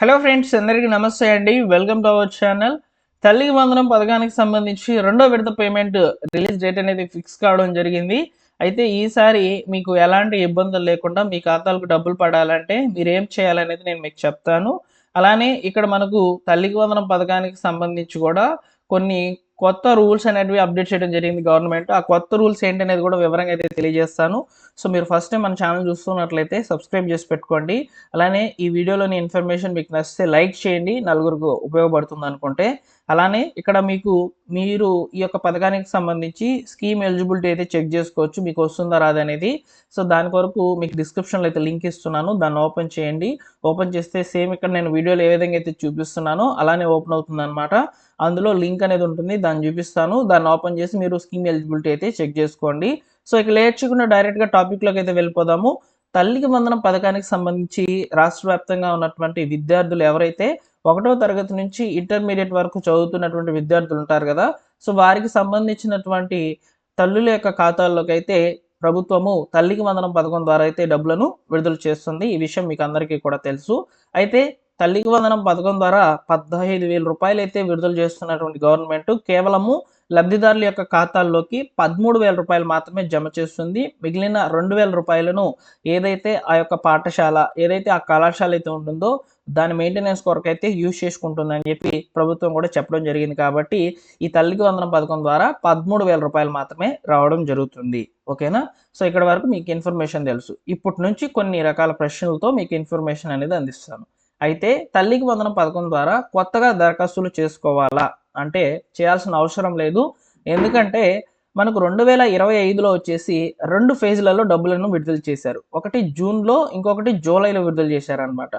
Hello friends, అందరికీ నమస్తే అండి. Welcome to our channel. తల్లికి వందనం పథకానికి సంబంధించి రెండో విడత పేమెంట్ రిలీజ్ డేట్ అనేది ఫిక్స్ కావడం జరిగింది. అయితే ఈసారి మీకు ఎలాంటి ఇబ్బందులు లేకుండా మీ ఖాతాలకు డబ్బులు పడాలంటే మీరేం చేయాలనేది నేను మీకు చెప్తాను. అలానే ఇక్కడ మనకు తల్లికి వందనం పథకానికి సంబంధించి కూడా కొన్ని కొత్త రూల్స్ అనేటివి అప్డేట్ చేయడం జరిగింది గవర్నమెంట్. ఆ కొత్త రూల్స్ ఏంటనేది కూడా వివరంగా అయితే తెలియజేస్తాను. సో మీరు ఫస్ట్ టైం మన ఛానల్ చూస్తున్నట్లయితే సబ్స్క్రైబ్ చేసి పెట్టుకోండి. అలానే ఈ వీడియోలోని ఇన్ఫర్మేషన్ మీకు నచ్చితే లైక్ చేయండి, నలుగురికి ఉపయోగపడుతుంది అనుకుంటే. అలానే ఇక్కడ మీరు ఈ యొక్క పథకానికి సంబంధించి స్కీమ్ ఎలిజిబిలిటీ అయితే చెక్ చేసుకోవచ్చు, మీకు వస్తుందా రాదనేది. సో దాని కొరకు మీకు డిస్క్రిప్షన్లో అయితే లింక్ ఇస్తున్నాను, దాన్ని ఓపెన్ చేయండి. ఓపెన్ చేస్తే సేమ్ ఇక్కడ నేను వీడియోలో ఏ విధంగా అయితే చూపిస్తున్నానో అలానే ఓపెన్ అవుతుంది అనమాట. అందులో లింక్ అనేది ఉంటుంది, దాన్ని చూపిస్తాను. దాన్ని ఓపెన్ చేసి మీరు స్కీమ్ ఎలిజిబిలిటీ అయితే చెక్ చేసుకోండి. సో ఇక లేట్ చేయకుండా డైరెక్ట్గా టాపిక్లోకి అయితే వెళ్ళిపోదాము. తల్లికి వందనం పథకానికి సంబంధించి రాష్ట్ర వ్యాప్తంగా ఉన్నటువంటి విద్యార్థులు ఎవరైతే 1వ తరగతి నుంచి ఇంటర్మీడియట్ వరకు చదువుతున్నటువంటి విద్యార్థులు ఉంటారు కదా, సో వారికి సంబంధించినటువంటి తల్లుల యొక్క ఖాతాల్లోకి అయితే ప్రభుత్వము తల్లికి వందనం పథకం ద్వారా అయితే డబ్బులను విడుదల చేస్తుంది. ఈ విషయం మీకు అందరికీ కూడా తెలుసు. అయితే తల్లికి వందనం పథకం ద్వారా 15,000 రూపాయలు అయితే విడుదల చేస్తున్నటువంటి గవర్నమెంట్ కేవలము లబ్ధిదారుల యొక్క ఖాతాల్లోకి 13,000 రూపాయలు మాత్రమే జమ చేస్తుంది. మిగిలిన 2,000 రూపాయలను ఏదైతే ఆ యొక్క పాఠశాల, ఏదైతే ఆ కళాశాల అయితే ఉంటుందో దాని మెయింటెనెన్స్ కొరకు అయితే యూజ్ చేసుకుంటుందని చెప్పి ప్రభుత్వం కూడా చెప్పడం జరిగింది. కాబట్టి ఈ తల్లికి వందనం పథకం ద్వారా 13,000 రూపాయలు మాత్రమే రావడం జరుగుతుంది. ఓకేనా? సో ఇక్కడ వరకు మీకు ఇన్ఫర్మేషన్ తెలుసు. ఇప్పటి నుంచి కొన్ని రకాల ప్రశ్నలతో మీకు ఇన్ఫర్మేషన్ అనేది అందిస్తాను. అయితే తల్లికి వందనం పథకం ద్వారా కొత్తగా దరఖాస్తులు చేసుకోవాలా అంటే చేయాల్సిన అవసరం లేదు. ఎందుకంటే మనకు 2025లో వచ్చేసి 2 ఫేజ్‌లలో డబ్బులను విడుదల చేశారు. ఒకటి జూన్‌లో, ఇంకొకటి జూలైలో విడుదల చేశారనమాట.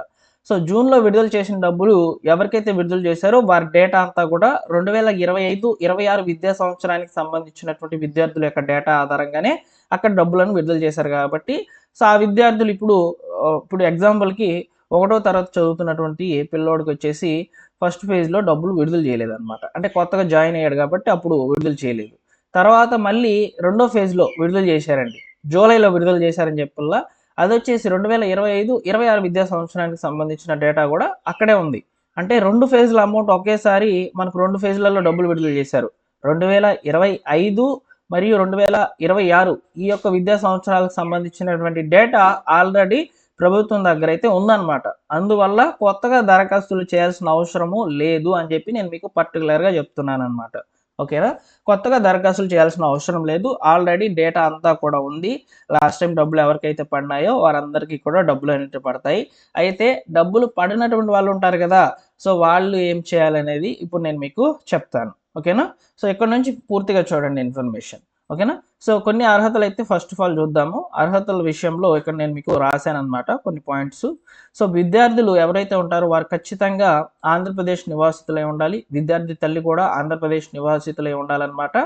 సో జూన్‌లో విడుదల చేసిన డబ్బులు ఎవరికైతే విడుదల చేశారో వారి డేటా అంతా కూడా 2025, 26 విద్యా సంవత్సరానికి సంబంధించినటువంటి విద్యార్థుల యొక్క డేటా ఆధారంగానే అక్కడ డబ్బులను విడుదల చేశారు కాబట్టి, సో ఆ విద్యార్థులు ఇప్పుడు ఎగ్జాంపుల్‌కి 1వ తరగతి చదువుతున్నటువంటి పిల్లోడికొచ్చేసి ఫస్ట్ ఫేజ్‌లో డబ్బులు విడుదల చేయలేదనమాట. అంటే కొత్తగా జాయిన్ అయ్యాడు కాబట్టి అప్పుడు విడుదల చేయలేదు. తర్వాత మళ్ళీ రెండో ఫేజ్‌లో విడుదల చేశారండి. జూలైలో విడుదల చేశారని చెప్పల్లా. అదొచ్చేసి 2025, 26 విద్యా సంవత్సరానికి సంబంధించిన డేటా కూడా అక్కడే ఉంది. అంటే 2 ఫేజ్‌ల అమౌంట్ ఒకేసారి మనకు 2 ఫేజ్‌లలో డబ్బులు విడుదల చేశారు. 2025 మరియు 2026 ఈ యొక్క విద్యా సంవత్సరాలకు సంబంధించినటువంటి డేటా ఆల్రెడీ ప్రభుత్వం దగ్గర అయితే ఉందన్నమాట. అందువల్ల కొత్తగా దరఖాస్తులు చేయాల్సిన అవసరము లేదు అని చెప్పి నేను మీకు పర్టికులర్‌గా చెప్తున్నానన్నమాట. ఓకేనా? కొత్తగా దరఖాస్తులు చేయాల్సిన అవసరం లేదు. ఆల్రెడీ డేటా అంతా కూడా ఉంది. లాస్ట్ టైం డబ్బులు ఎవరికైతే పడినాయో వారందరికీ కూడా డబ్బులు అనేటివి పడతాయి. అయితే డబ్బులు పడినటువంటి వాళ్ళు ఉంటారు కదా, సో వాళ్ళు ఏం చేయాలనేది ఇప్పుడు నేను మీకు చెప్తాను. ఓకేనా? సో ఇక్కడ నుంచి పూర్తిగా చూడండి ఇన్ఫర్మేషన్. ఓకేనా? సో కొన్ని అర్హతలు అయితే ఫస్ట్ ఆఫ్ ఆల్ చూద్దాము. అర్హతల విషయంలో ఇక్కడ నేను మీకు రాశానన్నమాట కొన్ని పాయింట్స్. సో విద్యార్థులు ఎవరైతే ఉంటారో వారు ఖచ్చితంగా ఆంధ్రప్రదేశ్ నివాసితులై ఉండాలి. విద్యార్థి తల్లి కూడా ఆంధ్రప్రదేశ్ నివాసితులై ఉండాలన్నమాట.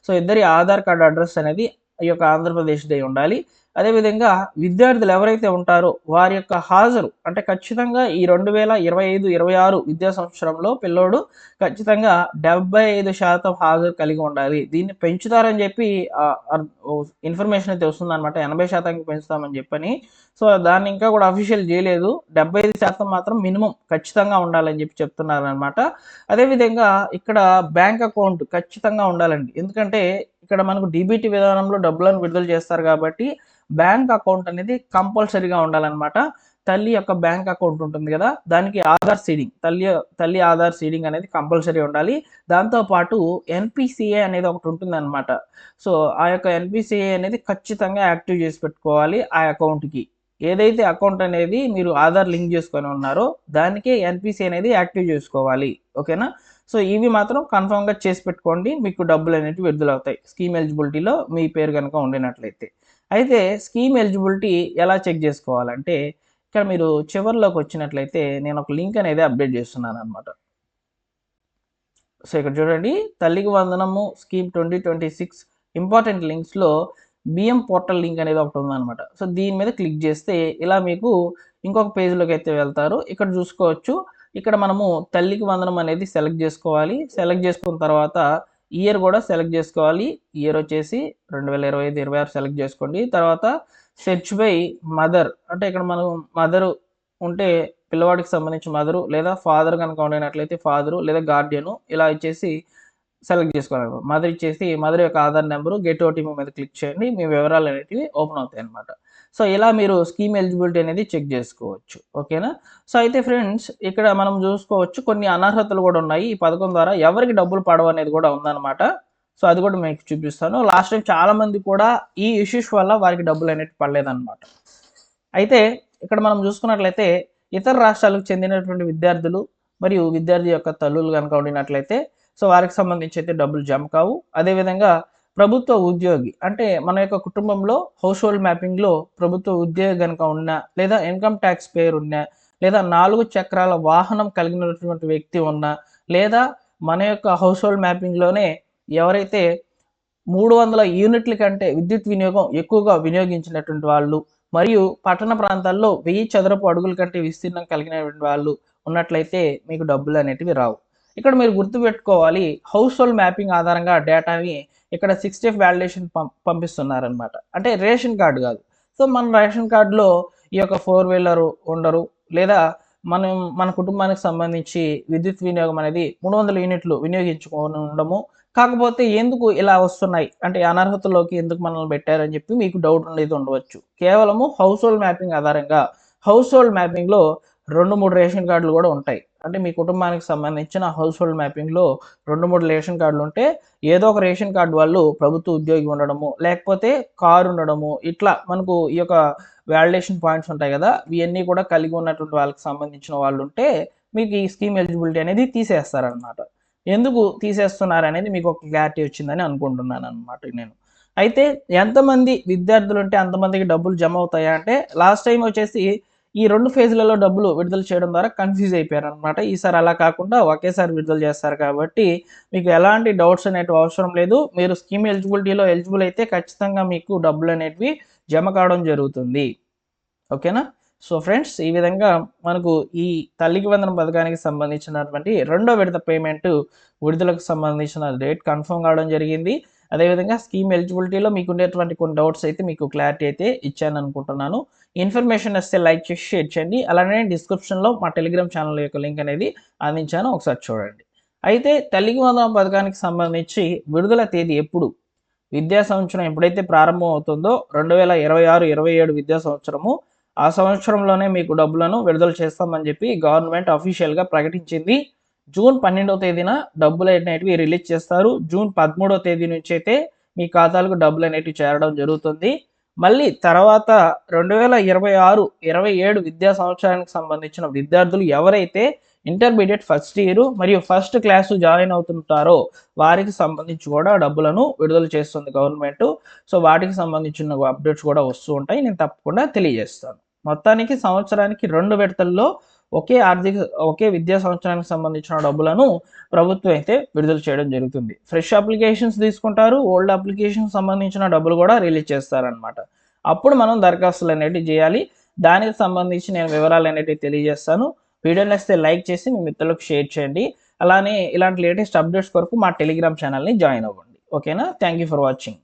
సో ఇద్దరి ఆధార్ కార్డ్ అడ్రస్ అనేది ఈ యొక్క ఆంధ్రప్రదేశ్‌దే ఉండాలి. అదేవిధంగా విద్యార్థులు ఎవరైతే ఉంటారో వారి యొక్క హాజరు అంటే ఖచ్చితంగా ఈ 2025, 26 విద్యా సంవత్సరంలో పిల్లోడు ఖచ్చితంగా 75% హాజరు కలిగి ఉండాలి. దీన్ని పెంచుతారని చెప్పి ఇన్ఫర్మేషన్ అయితే వస్తుందన్నమాట. 80%కి పెంచుతామని చెప్పని. సో దాన్ని ఇంకా కూడా అఫీషియల్ చేయలేదు. 75% మాత్రం మినిమం ఖచ్చితంగా ఉండాలని చెప్పి చెప్తున్నారనమాట. అదేవిధంగా ఇక్కడ బ్యాంక్ అకౌంట్ ఖచ్చితంగా ఉండాలండి. ఎందుకంటే ఇక్కడ మనకు డీబీటీ విధానంలో డబ్బులను విడుదల చేస్తారు కాబట్టి బ్యాంక్ అకౌంట్ అనేది కంపల్సరీగా ఉండాలన్నమాట. తల్లి యొక్క బ్యాంక్ అకౌంట్ ఉంటుంది కదా, దానికి ఆధార్ సీడింగ్, తల్లి ఆధార్ సీడింగ్ అనేది కంపల్సరీ ఉండాలి. దాంతోపాటు ఎన్పిసిఏ అనేది ఒకటి ఉంటుందన్నమాట. సో ఆ యొక్క ఎన్పిసిఏ అనేది ఖచ్చితంగా యాక్టివ్ చేసి పెట్టుకోవాలి ఆ అకౌంట్కి. ఏదైతే అకౌంట్ అనేది మీరు ఆధార్ లింక్ చేసుకొని ఉన్నారో దానికే ఎన్పిసి అనేది యాక్టివ్ చేసుకోవాలి. ఓకేనా? సో ఇవి మాత్రం కన్ఫామ్గా చేసి పెట్టుకోండి, మీకు డబ్బులు అనేవి విడుదలవుతాయి స్కీమ్ ఎలిజిబిలిటీలో మీ పేరు కనుక ఉండినట్లయితే. అయితే స్కీమ్ ఎలిజిబిలిటీ ఎలా చెక్ చేసుకోవాలంటే ఇక్కడ మీరు చివరిలోకి వచ్చినట్లయితే నేను ఒక లింక్ అనేది అప్డేట్ చేస్తున్నాను అనమాట. సో ఇక్కడ చూడండి, తల్లికి వందనము స్కీమ్ 2026 ఇంపార్టెంట్ లింక్స్లో బిఎం పోర్టల్ లింక్ అనేది ఒకటి ఉందన్నమాట. సో దీని మీద క్లిక్ చేస్తే ఇలా మీకు ఇంకొక పేజ్లోకి అయితే వెళ్తారు. ఇక్కడ చూసుకోవచ్చు, ఇక్కడ మనము తల్లికి వందనం అనేది సెలెక్ట్ చేసుకోవాలి. సెలెక్ట్ చేసుకున్న తర్వాత ఇయర్ కూడా సెలెక్ట్ చేసుకోవాలి. ఇయర్ వచ్చేసి 2025, 26 సెలెక్ట్ చేసుకోండి. తర్వాత సెర్చ్ బై మదర్ అంటే ఇక్కడ మనం మదర్ ఉంటే పిల్లవాడికి సంబంధించి మదరు లేదా ఫాదర్ కనుక ఉండినట్లయితే ఫాదరు లేదా గార్డియను ఇలా ఇచ్చేసి సెలెక్ట్ చేసుకోవాలి. మదర్ ఇచ్చేసి మదర్ యొక్క ఆధార్ నెంబరు గెట్ ఓటీపీ మీద క్లిక్ చేయండి. మీ వివరాలు అనేటివి ఓపెన్ అవుతాయి అన్నమాట. సో ఇలా మీరు స్కీమ్ ఎలిజిబిలిటీ అనేది చెక్ చేసుకోవచ్చు. ఓకేనా? సో అయితే ఫ్రెండ్స్ ఇక్కడ మనం చూసుకోవచ్చు కొన్ని అనర్హతలు కూడా ఉన్నాయి. ఈ పథకం ద్వారా ఎవరికి డబ్బులు పడవు అనేది కూడా ఉందన్నమాట. సో అది కూడా మీకు చూపిస్తాను. లాస్ట్ టైం చాలా మంది కూడా ఈ ఇష్యూస్ వల్ల వారికి డబ్బులు అనేవి పడలేదన్నమాట. అయితే ఇక్కడ మనం చూసుకున్నట్లయితే ఇతర రాష్ట్రాలకు చెందినటువంటి విద్యార్థులు మరియు విద్యార్థి యొక్క తల్లులు కనుక ఉండినట్లయితే సో వారికి సంబంధించి అయితే డబ్బులు జమ కావు. అదేవిధంగా ప్రభుత్వ ఉద్యోగి అంటే మన యొక్క కుటుంబంలో హౌస్ హోల్డ్ మ్యాపింగ్లో ప్రభుత్వ ఉద్యోగి కనుక ఉన్నా లేదా ఇన్కమ్ ట్యాక్స్ పేరు ఉన్నా లేదా 4 చక్రాల వాహనం కలిగినటువంటి వ్యక్తి ఉన్నా లేదా మన యొక్క హౌస్ హోల్డ్ మ్యాపింగ్లోనే ఎవరైతే 300 యూనిట్ల కంటే విద్యుత్ వినియోగం ఎక్కువగా వినియోగించినటువంటి వాళ్ళు మరియు పట్టణ ప్రాంతాల్లో 1000 చదరపు అడుగుల కంటే విస్తీర్ణం కలిగినటువంటి వాళ్ళు ఉన్నట్లయితే మీకు డబ్బులు అనేటివి రావు. ఇక్కడ మీరు గుర్తుపెట్టుకోవాలి, హౌస్ హోల్డ్ మ్యాపింగ్ ఆధారంగా డేటాని ఇక్కడ 6 స్టెప్ వ్యాలిడేషన్ పంపిస్తున్నారనమాట. అంటే రేషన్ కార్డు కాదు. సో మన రేషన్ కార్డులో ఈ యొక్క 4 వీలర్ ఉండరు లేదా మన కుటుంబానికి సంబంధించి విద్యుత్ వినియోగం అనేది 300 యూనిట్లు వినియోగించుకొని ఉండము. కాకపోతే ఎందుకు ఇలా వస్తున్నాయి అంటే అనర్హతలోకి ఎందుకు మనల్ని పెట్టారని చెప్పి మీకు డౌట్ అనేది ఉండవచ్చు. కేవలము హౌస్ హోల్డ్ మ్యాపింగ్ ఆధారంగా హౌస్ హోల్డ్ మ్యాపింగ్లో 2-3 రేషన్ కార్డులు కూడా ఉంటాయి. అంటే మీ కుటుంబానికి సంబంధించిన హౌస్ హోల్డ్ మ్యాపింగ్లో 2-3 రేషన్ కార్డులు ఉంటే ఏదో ఒక రేషన్ కార్డు వాళ్ళు ప్రభుత్వ ఉద్యోగి ఉండడము లేకపోతే కారు ఉండడము ఇట్లా మనకు ఈ యొక్క వ్యాలిడేషన్ పాయింట్స్ ఉంటాయి కదా, ఇవన్నీ కూడా కలిగి ఉన్నటువంటి వాళ్ళకి సంబంధించిన వాళ్ళు ఉంటే మీకు ఈ స్కీమ్ ఎలిజిబిలిటీ అనేది తీసేస్తారనమాట. ఎందుకు తీసేస్తున్నారు అనేది మీకు ఒక క్లారిటీ వచ్చిందని అనుకుంటున్నాను అనమాట నేను. అయితే ఎంతమంది విద్యార్థులు ఉంటే అంతమందికి డబ్బులు జమ అవుతాయా అంటే లాస్ట్ టైం వచ్చేసి ఈ 2 ఫేజ్లలో డబ్బులు విడుదల చేయడం ద్వారా కన్ఫ్యూజ్ అయిపోయారు అనమాట. ఈసారి అలా కాకుండా ఒకేసారి విడుదల చేస్తారు కాబట్టి మీకు ఎలాంటి డౌట్స్ అనేటివి అవసరం లేదు. మీరు స్కీమ్ ఎలిజిబిలిటీలో ఎలిజిబుల్ అయితే ఖచ్చితంగా మీకు డబ్బులు అనేటివి జమ కావడం జరుగుతుంది. ఓకేనా? సో ఫ్రెండ్స్ ఈ విధంగా మనకు ఈ తల్లికి వందనం పథకానికి సంబంధించినటువంటి 2వ విడత పేమెంట్ విడుదలకు సంబంధించిన డేట్ కన్ఫర్మ్ కావడం జరిగింది. అదేవిధంగా స్కీమ్ ఎలిజిబిలిటీలో మీకు ఉండేటువంటి కొన్ని డౌట్స్ అయితే మీకు క్లారిటీ అయితే ఇచ్చాను అనుకుంటున్నాను. ఇన్ఫర్మేషన్ వస్తే లైక్ చేసి షేర్ చేయండి. అలానే డిస్క్రిప్షన్లో మా టెలిగ్రామ్ ఛానల్ యొక్క లింక్ అనేది అందించాను, ఒకసారి చూడండి. అయితే తల్లికి వందనం పథకానికి సంబంధించి విడుదల తేదీ ఎప్పుడు? విద్యా సంవత్సరం ఎప్పుడైతే ప్రారంభం అవుతుందో 2026-27 విద్యా సంవత్సరము ఆ సంవత్సరంలోనే మీకు డబ్బులను విడుదల చేస్తామని చెప్పి గవర్నమెంట్ అఫీషియల్గా ప్రకటించింది. జూన్ 12వ తేదీన డబ్బులు అనేటివి రిలీజ్ చేస్తారు. జూన్ 13వ తేదీ నుంచి అయితే మీ ఖాతాలకు డబ్బులు అనేటివి చేరడం జరుగుతుంది. మళ్ళీ తర్వాత 2026-27 విద్యా సంవత్సరానికి సంబంధించిన విద్యార్థులు ఎవరైతే ఇంటర్మీడియట్ ఫస్ట్ ఇయర్ మరియు ఫస్ట్ క్లాసు జాయిన్ అవుతుంటారో వారికి సంబంధించి కూడా డబ్బులను విడుదల చేస్తుంది గవర్నమెంట్. సో వాటికి సంబంధించిన అప్డేట్స్ కూడా వస్తూ ఉంటాయి, నేను తప్పకుండా తెలియజేస్తాను. మొత్తానికి సంవత్సరానికి 2 విడతల్లో ఒకే విద్యా సంవత్సరానికి సంబంధించిన డబ్బులను ప్రభుత్వం అయితే విడుదల చేయడం జరుగుతుంది. ఫ్రెష్ అప్లికేషన్స్ తీసుకుంటారు, ఓల్డ్ అప్లికేషన్స్ సంబంధించిన డబ్బులు కూడా రిలీజ్ చేస్తారనమాట. అప్పుడు మనం దరఖాస్తులు అనేటివి చేయాలి. దానికి సంబంధించి నేను వివరాలు అనేటివి తెలియజేస్తాను. వీడియో నచ్చితే లైక్ చేసి మీ మిత్రులకు షేర్ చేయండి. అలానే ఇలాంటి లేటెస్ట్ అప్డేట్స్ కొరకు మా టెలిగ్రామ్ ఛానల్ని జాయిన్ అవ్వండి. ఓకేనా? Thank you for watching.